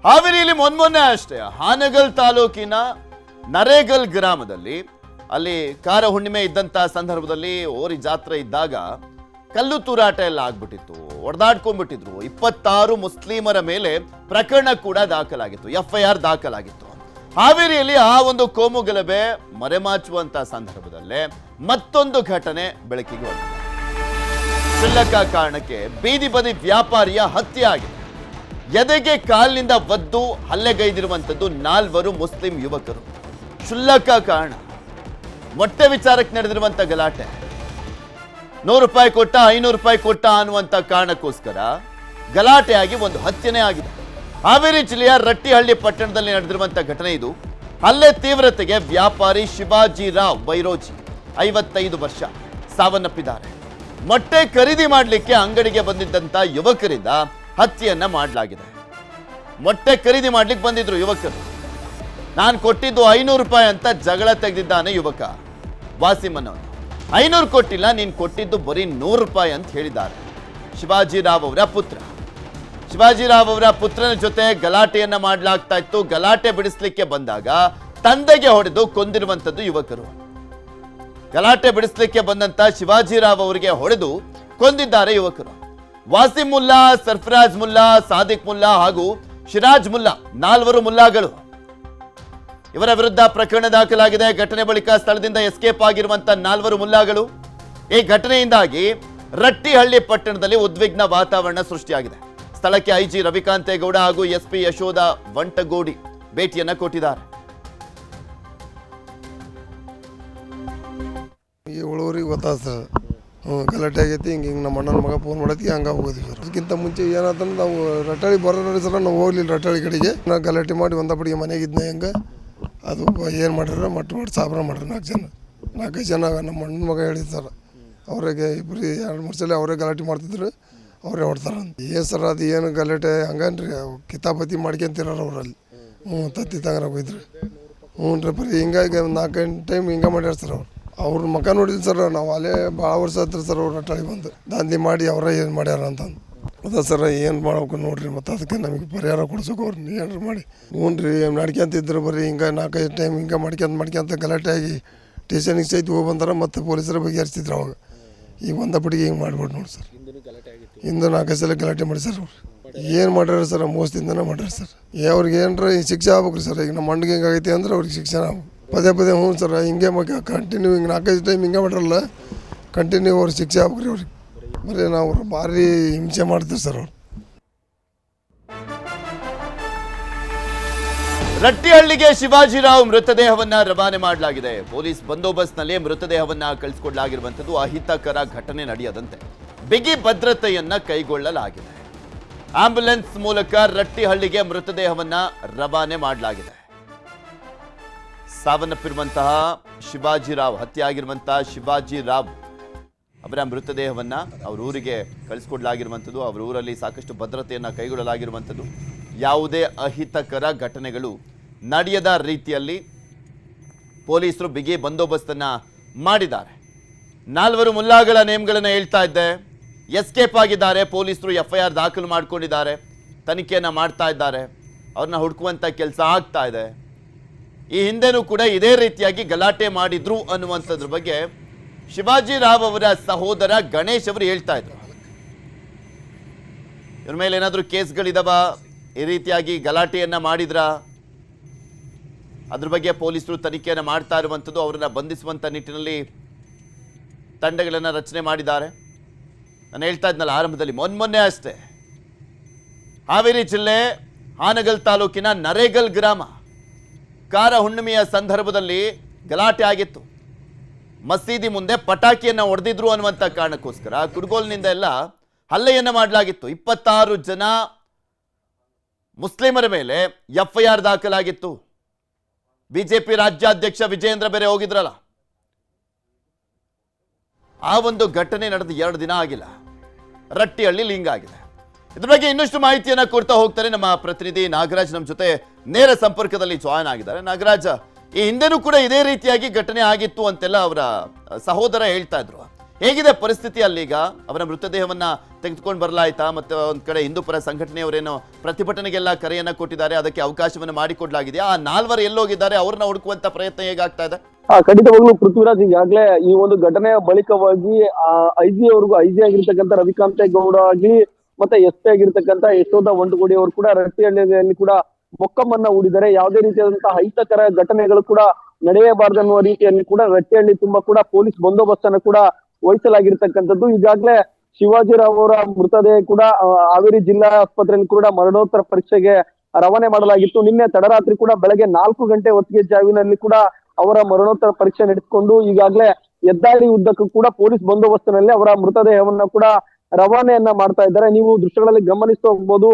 ಹಾವೇರಿಯಲ್ಲಿ ಮೊನ್ನೆ ಅಷ್ಟೇ ಹಾನಗಲ್ ತಾಲೂಕಿನ ನರೇಗಲ್ ಗ್ರಾಮದಲ್ಲಿ ಅಲ್ಲಿ ಕಾರ ಹುಣ್ಣಿಮೆ ಇದ್ದಂತ ಸಂದರ್ಭದಲ್ಲಿ ಓರಿ ಜಾತ್ರೆ ಇದ್ದಾಗ ಕಲ್ಲು ತೂರಾಟ ಎಲ್ಲ ಆಗ್ಬಿಟ್ಟಿತ್ತು, ಹೊಡೆದಾಡ್ಕೊಂಡ್ಬಿಟ್ಟಿದ್ರು. 26 ಮುಸ್ಲಿಮರ ಮೇಲೆ ಪ್ರಕರಣ ಕೂಡ ದಾಖಲಾಗಿತ್ತು, FIR ದಾಖಲಾಗಿತ್ತು. ಹಾವೇರಿಯಲ್ಲಿ ಆ ಒಂದು ಕೋಮು ಗಲಭೆ ಮರೆಮಾಚುವಂತ ಸಂದರ್ಭದಲ್ಲೇ ಮತ್ತೊಂದು ಘಟನೆ ಬೆಳಕಿಗೆ ಬಂದಿದೆ. ಕ್ಷುಲ್ಲಕ ಕಾರಣಕ್ಕೆ ಬೀದಿ ಬದಿ ವ್ಯಾಪಾರಿಯ ಹತ್ಯೆ ಆಗಿದೆ. ಎದೆಗೆ ಕಾಲಿನಿಂದ ಒದ್ದು ಹಲ್ಲೆಗೈದಿರುವಂಥದ್ದು 4 ಮುಸ್ಲಿಂ ಯುವಕರು. ಕ್ಷುಲ್ಲಕ ಕಾರಣ, ಮೊಟ್ಟೆ ವಿಚಾರಕ್ಕೆ ನಡೆದಿರುವಂಥ ಗಲಾಟೆ. 100 ರೂಪಾಯಿ ಕೊಟ್ಟ 500 ರೂಪಾಯಿ ಕೊಟ್ಟ ಅನ್ನುವಂಥ ಕಾರಣಕ್ಕೋಸ್ಕರ ಗಲಾಟೆಯಾಗಿ ಒಂದು ಹತ್ಯೆನೇ ಆಗಿದೆ. ಹಾವೇರಿ ಜಿಲ್ಲೆಯ ರಟ್ಟಿಹಳ್ಳಿ ಪಟ್ಟಣದಲ್ಲಿ ನಡೆದಿರುವಂಥ ಘಟನೆ ಇದು. ಹಲ್ಲೆ ತೀವ್ರತೆಗೆ ವ್ಯಾಪಾರಿ ಶಿವಾಜಿ ರಾವ್ ಬೈರೋಜಿ 55 ವರ್ಷ ಸಾವನ್ನಪ್ಪಿದ್ದಾರೆ. ಮೊಟ್ಟೆ ಖರೀದಿ ಮಾಡಲಿಕ್ಕೆ ಅಂಗಡಿಗೆ ಬಂದಿದ್ದಂಥ ಯುವಕರಿಂದ ಹತ್ಯೆಯನ್ನ ಮಾಡಲಾಗಿದೆ. ಮೊಟ್ಟೆ ಖರೀದಿ ಮಾಡ್ಲಿಕ್ಕೆ ಬಂದಿದ್ರು ಯುವಕರು. ನಾನು ಕೊಟ್ಟಿದ್ದು 500 ರೂಪಾಯಿ ಅಂತ ಜಗಳ ತೆಗೆದಿದ್ದಾನೆ ಯುವಕ ವಾಸಿಮನವನು. 500 ಕೊಟ್ಟಿಲ್ಲ, ನೀನು ಕೊಟ್ಟಿದ್ದು ಬರೀ 100 ರೂಪಾಯಿ ಅಂತ ಹೇಳಿದ್ದಾರೆ. ಶಿವಾಜಿರಾವ್ ಅವರ ಪುತ್ರ. ಶಿವಾಜಿರಾವ್ ಅವರ ಪುತ್ರನ ಜೊತೆ ಗಲಾಟೆಯನ್ನ ಮಾಡಲಾಗ್ತಾ ಇತ್ತು. ಗಲಾಟೆ ಬಿಡಿಸ್ಲಿಕ್ಕೆ ಬಂದಾಗ ತಂದೆಗೆ ಹೊಡೆದು ಕೊಂದಿರುವಂಥದ್ದು ಯುವಕರು. ಗಲಾಟೆ ಬಿಡಿಸ್ಲಿಕ್ಕೆ ಬಂದಂತ ಶಿವಾಜಿರಾವ್ ಅವರಿಗೆ ಹೊಡೆದು ಕೊಂದಿದ್ದಾರೆ ಯುವಕರು. ವಾಸಿಂ ಮುಲ್ಲಾ, ಸರ್ಫರಾಜ್ ಮುಲ್ಲಾ, ಸಾದಿಕ್ ಮುಲ್ಲಾ ಹಾಗೂ ಶಿರಾಜ್ ಮುಲ್ಲಾ 4 ಮುಲ್ಲಾಗಳು. ಇವರ ವಿರುದ್ಧ ಪ್ರಕರಣ ದಾಖಲಾಗಿದೆ. ಘಟನೆ ಬಳಿಕ ಸ್ಥಳದಿಂದ ಎಸ್ಕೇಪ್ ಆಗಿರುವಂತ 4 ಮುಲ್ಲಾಗಳು. ಈ ಘಟನೆಯಿಂದಾಗಿ ರಟ್ಟಿಹಳ್ಳಿ ಪಟ್ಟಣದಲ್ಲಿ ಉದ್ವಿಗ್ನ ವಾತಾವರಣ ಸೃಷ್ಟಿಯಾಗಿದೆ. ಸ್ಥಳಕ್ಕೆ IG ರವಿಕಾಂತೇಗೌಡ ಹಾಗೂ SP ಯಶೋಧ ವಂಟಗೋಡಿ ಭೇಟಿಯನ್ನ ಕೊಟ್ಟಿದ್ದಾರೆ. ಈ ಉಳುವರಿಗೆ ಗೊತ್ತಾದ ಸರ್, ಗಲಾಟೆ ಆಗೈತಿ, ಹಿಂಗೆ ನಮ್ಮ ಅಣ್ಣನ ಮಗ ಫೋನ್ ಮಾಡತ್ತಿ ಹಂಗೆ ಹೋಗೋದ್ವಿ ಸರ್. ಅದಕ್ಕಿಂತ ಮುಂಚೆ ಏನಾತಂದ್ರೆ ನಾವು ರಟ್ಟಾಳಿ ಬರೋರಿ ಸರ್, ನಾವು ಹೋಗ್ಲಿಲ್ಲ ರಟ್ಟಾಳಿ ಕಡೆಗೆ. ನಾವು ಗಲಾಟೆ ಮಾಡಿ ಒಂದಪಡಿಗೆ ಮನೆಗಿದ್ನ ಹೆಂಗೆ ಅದು ಏನು ಮಾಡ್ಯಾರ ಮಾಡಿ ಸಾಬ್ರ ಮಾಡ್ರಿ 4 ಜನ ನಮ್ಮ ಅಣ್ಣನ ಮಗ ಹೇಳಿದ್ ಸರ್. ಅವ್ರಿಗೆ ಇಬ್ಬರು 2-3 ಸಲ ಅವರೇ ಗಲಾಟೆ ಮಾಡ್ತಿದ್ರು, ಅವರೇ ಹೊಡ್ತಾರಂತ. ಏನು ಸರ್ ಅದು ಏನು ಗಲಾಟೆ ಹಂಗನ್ರಿ, ಕಿತಾಪತಿ ಮಾಡ್ಕೊಂತಿರೋರು ಅವರಲ್ಲಿ. ತತ್ತಿ ತಗರ ಹೋಗಿದ್ರು. ರೀ ಬರೀ ಹಿಂಗಾಗಿ 4 ಟೈಮ್ ಹಿಂಗೆ ಮಾಡ್ಯಾರ ಸರ್ ಅವ್ರ ಮಕ ನೋಡಿದ್ರು ಸರ್. ನಾವು ಅಲ್ಲೇ ಭಾಳ ವರ್ಷ ಹತ್ರ ಸರ್ ಅವ್ರು ರಟ್ಟಾಳಿ ಬಂದು ದಾಂಧಿ ಮಾಡಿ ಅವರೇ ಏನು ಮಾಡ್ಯಾರ ಅಂತಂದು. ಅದ ಸರ್ ಏನು ಮಾಡ್ಬೇಕು ನೋಡ್ರಿ, ಮತ್ತು ಅದಕ್ಕೆ ನಮಗೆ ಪರಿಹಾರ ಕೊಡ್ಸೋಕೆ ಅವ್ರು ಏನಾರು ಮಾಡಿ. ರೀ ನಡ್ಕೊಂತಿದ್ರು ಬರೀ ಹಿಂಗೆ 4-5 ಟೈಮ್ ಹಿಂಗೆ ಮಾಡ್ಕೊಂತ ಗಲಾಟೆ ಆಗಿ ಸ್ಟೇಷನಿಗೆ ಸಹಿತ ಹೋಗಿ ಬಂದಾರ. ಮತ್ತು ಪೊಲೀಸರ ಬಗೆಹರಿಸ್ತಿದ್ರು ಅವಾಗ. ಈಗ ಒಂದಪಟ್ಟಿಗೆ ಹಿಂಗೆ ಮಾಡ್ಬಿಟ್ಟು ನೋಡಿ ಸರ್. ಇಂದು 4 ಸಲ ಗಲಾಟೆ ಮಾಡಿ ಸರ್ ಅವ್ರು. ಏನು ಮಾಡ್ಯಾರ ಸರ್, ಮೋಸದಿಂದನೇ ಮಾಡ್ಯಾರ ಸರ್. ಅವ್ರಿಗೆ ಏನಾರ ಶಿಕ್ಷೆ ಆಗ್ಬೇಕು ರೀ ಸರ್. ಈಗ ನಮ್ಮ ಮಣ್ಣಿಗೆ ಹಿಂಗೆ ಆಗೈತಿ ಅಂದ್ರೆ ಅವ್ರಿಗೆ ಶಿಕ್ಷೆ ಆಗ್ಬೇಕು. ಪದೇ ಹ್ಞೂ ಸರ್, ಹಿಂಗೆ ಕಂಟಿನ್ಯೂ ಹಿಂಗೆ 4-5 ಟೈಮ್ ಹಿಂಗೆ ಮಾಡ್ರಲ್ಲ, ಕಂಟಿನ್ಯೂ ಅವ್ರಿಗೆ ಶಿಕ್ಷೆ ಆಗ್ಬೇಕು ರೀ ಅವ್ರಿಗೆ. ಬರೀ ನಾವು ಭಾರಿ ಹಿಂಸೆ ಮಾಡ್ತೀವಿ ಸರ್ ಅವ್ರು. ರಟ್ಟಿಹಳ್ಳಿಗೆ ಶಿವಾಜಿರಾವ್ ಮೃತದೇಹವನ್ನ ರವಾನೆ ಮಾಡಲಾಗಿದೆ. ಪೊಲೀಸ್ ಬಂದೋಬಸ್ತ್ನಲ್ಲಿ ಮೃತದೇಹವನ್ನ ಕಳಿಸಿಕೊಡಲಾಗಿರುವಂಥದ್ದು. ಅಹಿತಕರ ಘಟನೆ ನಡೆಯದಂತೆ ಬಿಗಿ ಭದ್ರತೆಯನ್ನ ಕೈಗೊಳ್ಳಲಾಗಿದೆ. ಆಂಬ್ಯುಲೆನ್ಸ್ ಮೂಲಕ ರಟ್ಟಿಹಳ್ಳಿಗೆ ಮೃತದೇಹವನ್ನ ರವಾನೆ ಮಾಡಲಾಗಿದೆ. ಸಾವನ್ನಪ್ಪಿರುವಂತಹ ಶಿವಾಜಿರಾವ್, ಹತ್ಯೆಯಾಗಿರುವಂತಹ ಶಿವಾಜಿರಾವ್ ಅವರ ಮೃತದೇಹವನ್ನ ಅವ್ರ ಊರಿಗೆ ಕಳಿಸಿಕೊಡಲಾಗಿರುವಂಥದ್ದು. ಅವರ ಊರಲ್ಲಿ ಸಾಕಷ್ಟು ಭದ್ರತೆಯನ್ನ ಕೈಗೊಳ್ಳಲಾಗಿರುವಂಥದ್ದು. ಯಾವುದೇ ಅಹಿತಕರ ಘಟನೆಗಳು ನಡೆಯದ ರೀತಿಯಲ್ಲಿ ಪೊಲೀಸರು ಬಿಗಿ ಬಂದೋಬಸ್ತನ್ನ ಮಾಡಿದ್ದಾರೆ. 4 ಮುಲ್ಲಾಗಳ ನೇಮ್ಗಳನ್ನು ಹೇಳ್ತಾ ಇದ್ದೆ. ಎಸ್ಕೇಪ್ ಆಗಿದ್ದಾರೆ. ಪೊಲೀಸರು FIR ದಾಖಲು ಮಾಡಿಕೊಂಡಿದ್ದಾರೆ, ತನಿಖೆಯನ್ನು ಮಾಡ್ತಾ ಇದ್ದಾರೆ. ಅವ್ರನ್ನ ಹುಡುಕುವಂಥ ಕೆಲಸ ಆಗ್ತಾ ಇದೆ. ಈ ಹಿಂದೆನೂ ಕೂಡ ಇದೇ ರೀತಿಯಾಗಿ ಗಲಾಟೆ ಮಾಡಿದ್ರು ಅನ್ನುವಂಥದ್ರ ಬಗ್ಗೆ ಶಿವಾಜಿರಾವ್ ಅವರ ಸಹೋದರ ಗಣೇಶ್ ಅವರು ಹೇಳ್ತಾ ಇದ್ರು. ಇವ್ರ ಮೇಲೆ ಏನಾದರೂ ಕೇಸ್ಗಳಿದಾವ, ಈ ರೀತಿಯಾಗಿ ಗಲಾಟೆಯನ್ನ ಮಾಡಿದ್ರ, ಅದ್ರ ಬಗ್ಗೆ ಪೊಲೀಸರು ತನಿಖೆಯನ್ನು ಮಾಡ್ತಾ ಇರುವಂಥದ್ದು. ಅವರನ್ನ ಬಂಧಿಸುವಂಥ ನಿಟ್ಟಿನಲ್ಲಿ ತಂಡಗಳನ್ನು ರಚನೆ ಮಾಡಿದ್ದಾರೆ. ನಾನು ಹೇಳ್ತಾ ಇದ್ನಲ್ಲ ಆರಂಭದಲ್ಲಿ, ಮೊನ್ನೆ ಅಷ್ಟೇ ಹಾವೇರಿ ಜಿಲ್ಲೆ ಹಾನಗಲ್ ತಾಲೂಕಿನ ನರೇಗಲ್ ಗ್ರಾಮ ಕಾರ ಹುಣ್ಣಿಮೆಯ ಸಂದರ್ಭದಲ್ಲಿ ಗಲಾಟೆ ಆಗಿತ್ತು. ಮಸೀದಿ ಮುಂದೆ ಪಟಾಕಿಯನ್ನು ಹೊಡೆದಿದ್ರು ಅನ್ನುವಂಥ ಕಾರಣಕ್ಕೋಸ್ಕರ ಕುಡುಗೋಲಿನಿಂದ ಎಲ್ಲ ಹಲ್ಲೆಯನ್ನ ಮಾಡಲಾಗಿತ್ತು. 26 ಜನ ಮುಸ್ಲಿಮರ ಮೇಲೆ FIR ದಾಖಲಾಗಿತ್ತು. ಬಿಜೆಪಿ ರಾಜ್ಯಾಧ್ಯಕ್ಷ ವಿಜೇಂದ್ರ ಬೇರೆ ಹೋಗಿದ್ರಲ್ಲ. ಆ ಒಂದು ಘಟನೆ ನಡೆದು 2 ದಿನ ಆಗಿಲ್ಲ. ರಟ್ಟಿಹಳ್ಳಿ ಲಿಂಗ ಆಗಿದೆ. ಇದ್ರ ಬಗ್ಗೆ ಇನ್ನಷ್ಟು ಮಾಹಿತಿಯನ್ನ ಕೊಡ್ತಾ ಹೋಗ್ತಾರೆ ನಮ್ಮ ಪ್ರತಿನಿಧಿ ನಾಗರಾಜ್. ನಮ್ಮ ಜೊತೆ ನೇರ ಸಂಪರ್ಕದಲ್ಲಿ ಜಾಯ್ನ್ ಆಗಿದ್ದಾರೆ. ನಾಗರಾಜ್, ಈ ಹಿಂದೆನೂ ಕೂಡ ಇದೇ ರೀತಿಯಾಗಿ ಘಟನೆ ಆಗಿತ್ತು ಅಂತೆಲ್ಲ ಅವರ ಸಹೋದರ ಹೇಳ್ತಾ ಇದ್ರು. ಹೇಗಿದೆ ಪರಿಸ್ಥಿತಿ ಅಲ್ಲೀಗ? ಅವರ ಮೃತದೇಹವನ್ನ ತೆಗೆದುಕೊಂಡು ಬರಲಾಯ್ತಾ? ಮತ್ತೆ ಒಂದ್ ಕಡೆ ಹಿಂದೂ ಪರ ಸಂಘಟನೆಯವರೇನೋ ಪ್ರತಿಭಟನೆಗೆಲ್ಲ ಕರೆಯನ್ನ ಕೊಟ್ಟಿದ್ದಾರೆ, ಅದಕ್ಕೆ ಅವಕಾಶವನ್ನು ಮಾಡಿಕೊಡ್ಲಾಗಿದೆಯಾ? ಆ 4 ಎಲ್ಲೋಗಿದ್ದಾರೆ, ಅವ್ರನ್ನ ಹುಡುಕುವಂತ ಪ್ರಯತ್ನ ಹೇಗಾಗ್ತಾ ಇದೆ? ಖಂಡಿತವಾಗ್ಲೂ ಪೃಥ್ವಿರಾಜ್, ಈಗಾಗಲೇ ಈ ಒಂದು ಘಟನೆಯ ಬಳಿಕವಾಗಿ ಐಜಿ ಆಗಿರ್ತಕ್ಕಂಥ ರವಿಕಾಂತೇಗೌಡ ಆಗ್ಲಿ ಮತ್ತೆ SP ಆಗಿರ್ತಕ್ಕಂಥ ಯಶೋಧ ವಂಟಗೋಡಿ ಅವರು ಕೂಡ ರಟ್ಟಿಹಳ್ಳಿಯಲ್ಲಿ ಕೂಡ ಮೊಕ್ಕಮ್ಮನ್ನ ಹೂಡಿದ್ದಾರೆ. ಯಾವುದೇ ರೀತಿಯಾದಂತಹ ಅಹಿತಕರ ಘಟನೆಗಳು ಕೂಡ ನಡೆಯಬಾರದನ್ನುವ ರೀತಿಯಲ್ಲಿ ಕೂಡ ರಟ್ಟಿಹಳ್ಳಿ ತುಂಬಾ ಕೂಡ ಪೊಲೀಸ್ ಬಂದೋಬಸ್ತ್ ಅನ್ನು ಕೂಡ ವಹಿಸಲಾಗಿರ್ತಕ್ಕಂಥದ್ದು. ಈಗಾಗಲೇ ಶಿವಾಜಿರಾವ್ ಅವರ ಮೃತದೇಹ ಕೂಡ ಹಾವೇರಿ ಜಿಲ್ಲಾ ಆಸ್ಪತ್ರೆಯಲ್ಲಿ ಕೂಡ ಮರಣೋತ್ತರ ಪರೀಕ್ಷೆಗೆ ರವಾನೆ ಮಾಡಲಾಗಿತ್ತು. ನಿನ್ನೆ ತಡರಾತ್ರಿ ಕೂಡ ಬೆಳಗ್ಗೆ 4 ಗಂಟೆ ಹೊತ್ತಿಗೆ ಜಾವಿನಲ್ಲಿ ಕೂಡ ಅವರ ಮರಣೋತ್ತರ ಪರೀಕ್ಷೆ ನಡೆಸಿಕೊಂಡು ಈಗಾಗಲೇ ಹೆದ್ದಾರಿ ಉದ್ದಕ್ಕೂ ಕೂಡ ಪೊಲೀಸ್ ಬಂದೋಬಸ್ತಿನಲ್ಲಿ ಅವರ ಮೃತದೇಹವನ್ನ ಕೂಡ ರವಾನೆಯನ್ನ ಮಾಡ್ತಾ ಇದ್ದಾರೆ. ನೀವು ದೃಶ್ಯಗಳಲ್ಲಿ ಗಮನಿಸ್ತಾ ಹೋಗ್ಬೋದು.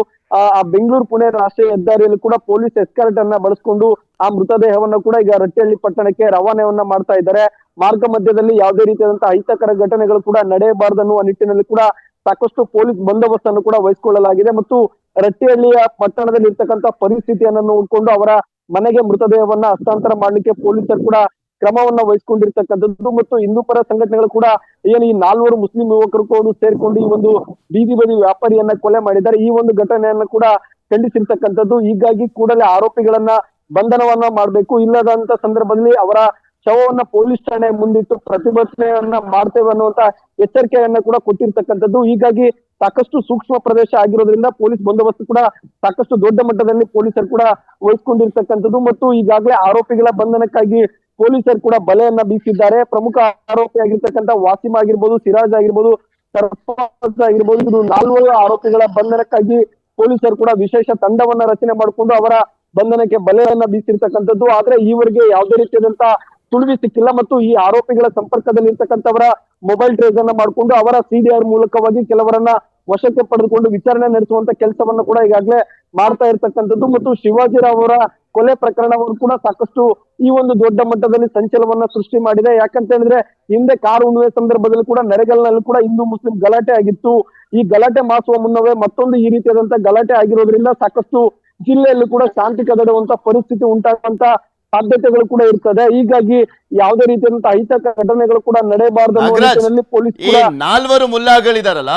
ಆ ಬೆಂಗಳೂರು ಪುಣೆ ರಾಷ್ಟ್ರೀಯ ಹೆದ್ದಾರಿಯಲ್ಲಿ ಕೂಡ ಪೊಲೀಸ್ ಎಸ್ಕಾರ್ಟ್ ಅನ್ನ ಬಳಸಿಕೊಂಡು ಆ ಮೃತದೇಹವನ್ನ ಕೂಡ ಈಗ ರಟ್ಟಿಹಳ್ಳಿ ಪಟ್ಟಣಕ್ಕೆ ರವಾನೆಯನ್ನ ಮಾಡ್ತಾ ಇದ್ದಾರೆ. ಮಾರ್ಗ ಮಧ್ಯದಲ್ಲಿ ಯಾವುದೇ ರೀತಿಯಾದಂತಹ ಅಹಿತಕರ ಘಟನೆಗಳು ಕೂಡ ನಡೆಯಬಾರದನ್ನುವ ನಿಟ್ಟಿನಲ್ಲಿ ಕೂಡ ಸಾಕಷ್ಟು ಪೊಲೀಸ್ ಬಂದೋಬಸ್ತ್ ಅನ್ನು ಕೂಡ ವಹಿಸಿಕೊಳ್ಳಲಾಗಿದೆ ಮತ್ತು ರಟ್ಟಿಹಳ್ಳಿಯ ಪಟ್ಟಣದಲ್ಲಿ ಇರ್ತಕ್ಕಂಥ ಪರಿಸ್ಥಿತಿಯನ್ನು ನೋಡಿಕೊಂಡು ಅವರ ಮನೆಗೆ ಮೃತದೇಹವನ್ನ ಹಸ್ತಾಂತರ ಮಾಡ್ಲಿಕ್ಕೆ ಪೊಲೀಸರು ಕೂಡ ಕ್ರಮವನ್ನ ವಹಿಸಿಕೊಂಡಿರ್ತಕ್ಕಂಥದ್ದು ಮತ್ತು ಹಿಂದೂ ಪರ ಸಂಘಟನೆಗಳು ಕೂಡ ಏನು ಈ 4 ಮುಸ್ಲಿಂ ಯುವಕರು ಕೂಡ ಸೇರ್ಕೊಂಡು ಈ ಒಂದು ಬೀದಿ ಬದಿ ವ್ಯಾಪಾರಿಯನ್ನ ಕೊಲೆ ಮಾಡಿದ್ದಾರೆ. ಈ ಒಂದು ಘಟನೆಯನ್ನ ಕೂಡ ಖಂಡಿಸಿರ್ತಕ್ಕಂಥದ್ದು. ಹೀಗಾಗಿ ಕೂಡಲೇ ಆರೋಪಿಗಳನ್ನ ಬಂಧನವನ್ನ ಮಾಡ್ಬೇಕು, ಇಲ್ಲದಂತ ಸಂದರ್ಭದಲ್ಲಿ ಅವರ ಶವವನ್ನ ಪೊಲೀಸ್ ಠಾಣೆ ಮುಂದಿಟ್ಟು ಪ್ರತಿಭಟನೆಯನ್ನ ಮಾಡ್ತೇವೆ ಅನ್ನುವಂತ ಎಚ್ಚರಿಕೆಯನ್ನ ಕೂಡ ಕೊಟ್ಟಿರ್ತಕ್ಕಂಥದ್ದು. ಹೀಗಾಗಿ ಸಾಕಷ್ಟು ಸೂಕ್ಷ್ಮ ಪ್ರದೇಶ ಆಗಿರೋದ್ರಿಂದ ಪೊಲೀಸ್ ಬಂದೋಬಸ್ತ್ ಕೂಡ ಸಾಕಷ್ಟು ದೊಡ್ಡ ಮಟ್ಟದಲ್ಲಿ ಪೊಲೀಸರು ಕೂಡ ವಹಿಸಿಕೊಂಡಿರ್ತಕ್ಕಂಥದ್ದು ಮತ್ತು ಈಗಾಗಲೇ ಆರೋಪಿಗಳ ಬಂಧನಕ್ಕಾಗಿ ಪೊಲೀಸರು ಕೂಡ ಬಲೆಯನ್ನ ಬೀಸಿದ್ದಾರೆ. ಪ್ರಮುಖ ಆರೋಪಿ ಆಗಿರ್ತಕ್ಕಂಥ ವಾಸಿಮ್ ಆಗಿರ್ಬೋದು, ಸಿರಾಜ್ ಆಗಿರ್ಬೋದು, ಸರ್ಫರಾಜ್ ಆಗಿರ್ಬೋದು, ಇದು 4 ಆರೋಪಿಗಳ ಬಂಧನಕ್ಕಾಗಿ ಪೊಲೀಸರು ಕೂಡ ವಿಶೇಷ ತಂಡವನ್ನ ರಚನೆ ಮಾಡಿಕೊಂಡು ಅವರ ಬಂಧನಕ್ಕೆ ಬಲೆಯನ್ನ ಬೀಸಿರ್ತಕ್ಕಂಥದ್ದು. ಆದ್ರೆ ಈವರೆಗೆ ಯಾವುದೇ ರೀತಿಯಾದಂತಹ ಸುಳಿವು ಸಿಕ್ಕಿಲ್ಲ ಮತ್ತು ಈ ಆರೋಪಿಗಳ ಸಂಪರ್ಕದಲ್ಲಿ ಇರ್ತಕ್ಕಂಥವರ ಮೊಬೈಲ್ ಟ್ರೇಸ್ ಅನ್ನ ಮಾಡಿಕೊಂಡು ಅವರ CDR ಮೂಲಕವಾಗಿ ಕೆಲವರನ್ನ ವಶಕ್ಕೆ ಪಡೆದುಕೊಂಡು ವಿಚಾರಣೆ ನಡೆಸುವಂತ ಕೆಲಸವನ್ನ ಕೂಡ ಈಗಾಗಲೇ ಮಾಡ್ತಾ ಇರ್ತಕ್ಕಂಥದ್ದು ಮತ್ತು ಶಿವಾಜಿರಾವ್ ಅವರ ಕೊಲೆ ಪ್ರಕರಣವನ್ನು ಕೂಡ ಸಾಕಷ್ಟು ಈ ಒಂದು ದೊಡ್ಡ ಮಟ್ಟದಲ್ಲಿ ಸಂಚಲನವನ್ನ ಸೃಷ್ಟಿ ಮಾಡಿದೆ. ಯಾಕಂತ ಹೇಳಿದ್ರೆ ಹಿಂದೆ ಕಾರು ಹುಣ್ಣುವೆ ಸಂದರ್ಭದಲ್ಲಿ ಕೂಡ ನರೆಗಲ್ನಲ್ಲಿ ಕೂಡ ಹಿಂದೂ ಮುಸ್ಲಿಂ ಗಲಾಟೆ ಆಗಿತ್ತು. ಈ ಗಲಾಟೆ ಮಾಸುವ ಮುನ್ನವೇ ಮತ್ತೊಂದು ಈ ರೀತಿಯಾದಂತಹ ಗಲಾಟೆ ಆಗಿರೋದ್ರಿಂದ ಸಾಕಷ್ಟು ಜಿಲ್ಲೆಯಲ್ಲೂ ಕೂಡ ಶಾಂತಿ ಕದಡುವಂತ ಪರಿಸ್ಥಿತಿ ಉಂಟಾಗುವಂತ ಸಾಧ್ಯತೆಗಳು ಕೂಡ ಇರ್ತದೆ. ಹೀಗಾಗಿ ಯಾವುದೇ ರೀತಿಯಾದಂತಹ ಅಹಿತಕರ ಘಟನೆಗಳು ಕೂಡ ನಡೆಯಬಾರದು ಅನ್ನೋ ನಿಟ್ಟಿನಲ್ಲಿ ಪೊಲೀಸ್ ಈ 4 ಮುಲ್ಲಾಗಳಿದಾರಲ್ಲ,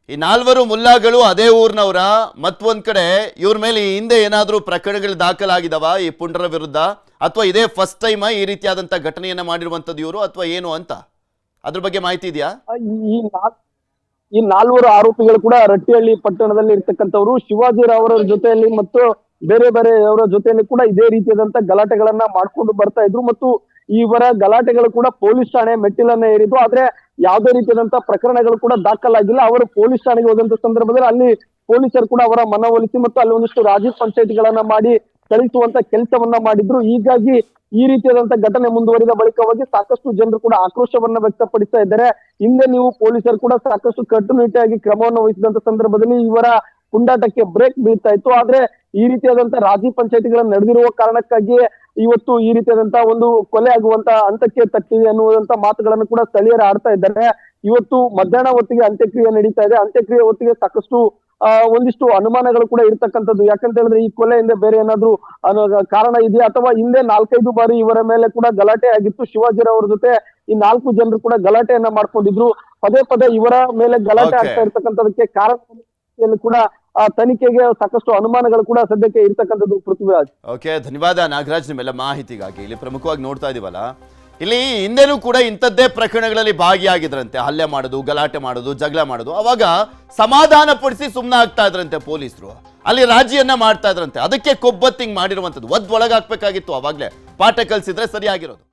ಈ 4 ಮುಲ್ಲಾಗಳು ಅದೇ ಊರ್ನವರ? ಮತ್ತೊಂದ್ ಕಡೆ ಇವ್ರ ಮೇಲೆ ಹಿಂದೆ ಏನಾದ್ರೂ ಪ್ರಕರಣಗಳು ದಾಖಲಾಗಿದಾವ ಈ ಪುಂಡರ ವಿರುದ್ಧ, ಅಥವಾ ಇದೇ ಫಸ್ಟ್ ಟೈಮ್ ಈ ರೀತಿಯಾದಂತ ಘಟನೆಯನ್ನ ಮಾಡಿರುವಂತದ್ದು ಇವರು, ಅಥವಾ ಏನು ಅಂತ ಅದ್ರ ಬಗ್ಗೆ ಮಾಹಿತಿ ಇದೆಯಾ? ಈ 4 ಆರೋಪಿಗಳು ಕೂಡ ರಟ್ಟಿಹಳ್ಳಿ ಪಟ್ಟಣದಲ್ಲಿ ಇರ್ತಕ್ಕಂಥವ್ರು. ಶಿವಾಜಿರಾವ್ ಅವರ ಜೊತೆಯಲ್ಲಿ ಮತ್ತು ಬೇರೆ ಅವರ ಜೊತೆಯಲ್ಲಿ ಕೂಡ ಇದೇ ರೀತಿಯಾದಂತ ಗಲಾಟೆಗಳನ್ನ ಮಾಡ್ಕೊಂಡು ಬರ್ತಾ ಇದ್ರು ಮತ್ತು ಇವರ ಗಲಾಟೆಗಳು ಕೂಡ ಪೊಲೀಸ್ ಠಾಣೆ ಮೆಟ್ಟಿಲನ್ನ ಏರಿದ್ದು. ಆದ್ರೆ ಯಾವುದೇ ರೀತಿಯಾದಂತ ಪ್ರಕರಣಗಳು ಕೂಡ ದಾಖಲಾಗಿಲ್ಲ. ಅವರು ಪೊಲೀಸ್ ಠಾಣೆಗೆ ಹೋದಂತ ಸಂದರ್ಭದಲ್ಲಿ ಅಲ್ಲಿ ಪೊಲೀಸರು ಕೂಡ ಅವರ ಮನವೊಲಿಸಿ ಮತ್ತು ಅಲ್ಲಿ ಒಂದಿಷ್ಟು ರಾಜಿ ಪಂಚಾಯತಿಗಳನ್ನ ಮಾಡಿ ಕಳಿಸುವಂತ ಕೆಲಸವನ್ನ ಮಾಡಿದ್ರು. ಹೀಗಾಗಿ ಈ ರೀತಿಯಾದಂತ ಘಟನೆ ಮುಂದುವರಿದ ಬಳಿಕವಾಗಿ ಸಾಕಷ್ಟು ಜನರು ಕೂಡ ಆಕ್ರೋಶವನ್ನ ವ್ಯಕ್ತಪಡಿಸ್ತಾ ಇದ್ದಾರೆ. ಹಿಂದೆ ನೀವು ಪೊಲೀಸರು ಕೂಡ ಸಾಕಷ್ಟು ಕಟ್ಟುನಿಟ್ಟಾಗಿ ಕ್ರಮವನ್ನು ವಹಿಸಿದಂತ ಸಂದರ್ಭದಲ್ಲಿ ಇವರ ಪುಂಡಾಟಕ್ಕೆ ಬ್ರೇಕ್ ಬೀಳ್ತಾ ಇತ್ತು. ಆದ್ರೆ ಈ ರೀತಿಯಾದಂತ ರಾಜಿ ಪಂಚಾಯತಿಗಳು ನಡೆದಿರುವ ಕಾರಣಕ್ಕಾಗಿ ಇವತ್ತು ಈ ರೀತಿಯಾದಂತಹ ಒಂದು ಕೊಲೆ ಆಗುವಂತ ಹಂತಕ್ಕೆ ತಟ್ಟಿದೆ ಅನ್ನುವಂತ ಮಾತುಗಳನ್ನು ಕೂಡ ಸ್ಥಳೀಯರು ಆಡ್ತಾ ಇದ್ದಾರೆ. ಇವತ್ತು ಮಧ್ಯಾಹ್ನ ಹೊತ್ತಿಗೆ ಅಂತ್ಯಕ್ರಿಯೆ ನಡೀತಾ ಇದೆ. ಅಂತ್ಯಕ್ರಿಯೆ ಹೊತ್ತಿಗೆ ಸಾಕಷ್ಟು ಒಂದಿಷ್ಟು ಅನುಮಾನಗಳು ಕೂಡ ಇರ್ತಕ್ಕಂಥದ್ದು. ಯಾಕಂತ ಹೇಳಿದ್ರೆ ಈ ಕೊಲೆ ಹಿಂದೆ ಬೇರೆ ಏನಾದ್ರು ಕಾರಣ ಇದೆಯಾ, ಅಥವಾ ಹಿಂದೆ 4-5 ಬಾರಿ ಇವರ ಮೇಲೆ ಕೂಡ ಗಲಾಟೆ ಆಗಿತ್ತು. ಶಿವಾಜಿರಾವ್ ಅವರ ಜೊತೆ ಈ 4 ಜನರು ಕೂಡ ಗಲಾಟೆಯನ್ನ ಮಾಡ್ಕೊಂಡಿದ್ರು. ಪದೇ ಇವರ ಮೇಲೆ ಗಲಾಟೆ ಆಗ್ತಾ ಇರ್ತಕ್ಕಂಥದಕ್ಕೆ ಕಾರಣ ಕೂಡ ತನಿಖೆಗೆ ಸಾಕಷ್ಟು ಅನುಮಾನಗಳು ಕೂಡ ಸದ್ಯಕ್ಕೆ ಇರ್ತಕ್ಕಂಥದ್ದು. ಪೃಥ್ವಿರಾಜ್, ಓಕೆ, ಧನ್ಯವಾದ ನಾಗರಾಜ್ ನಿಮ್ಮೆಲ್ಲ ಮಾಹಿತಿಗಾಗಿ. ಇಲ್ಲಿ ಪ್ರಮುಖವಾಗಿ ನೋಡ್ತಾ ಇದೀವಲ್ಲ, ಇಲ್ಲಿ ಹಿಂದೆನೂ ಕೂಡ ಇಂಥದ್ದೇ ಪ್ರಕರಣಗಳಲ್ಲಿ ಭಾಗಿಯಾಗಿದ್ರಂತೆ, ಹಲ್ಲೆ ಮಾಡೋದು, ಗಲಾಟೆ ಮಾಡೋದು, ಜಗಳ ಮಾಡೋದು. ಅವಾಗ ಸಮಾಧಾನ ಪಡಿಸಿ ಸುಮ್ಮನೆ ಆಗ್ತಾ ಇದ್ರಂತೆ ಪೊಲೀಸರು, ಅಲ್ಲಿ ರಾಜಿಯನ್ನ ಮಾಡ್ತಾ ಇದ್ರಂತೆ. ಅದಕ್ಕೆ ಕೊಬ್ಬತ್ತಿಂಗ್ ಮಾಡಿರುವಂಥದ್ದು. ಒಳಗಾಕ್ಬೇಕಾಗಿತ್ತು, ಅವಾಗ್ಲೇ ಪಾಠ ಕಲಿಸಿದ್ರೆ ಸರಿಯಾಗಿರೋದು.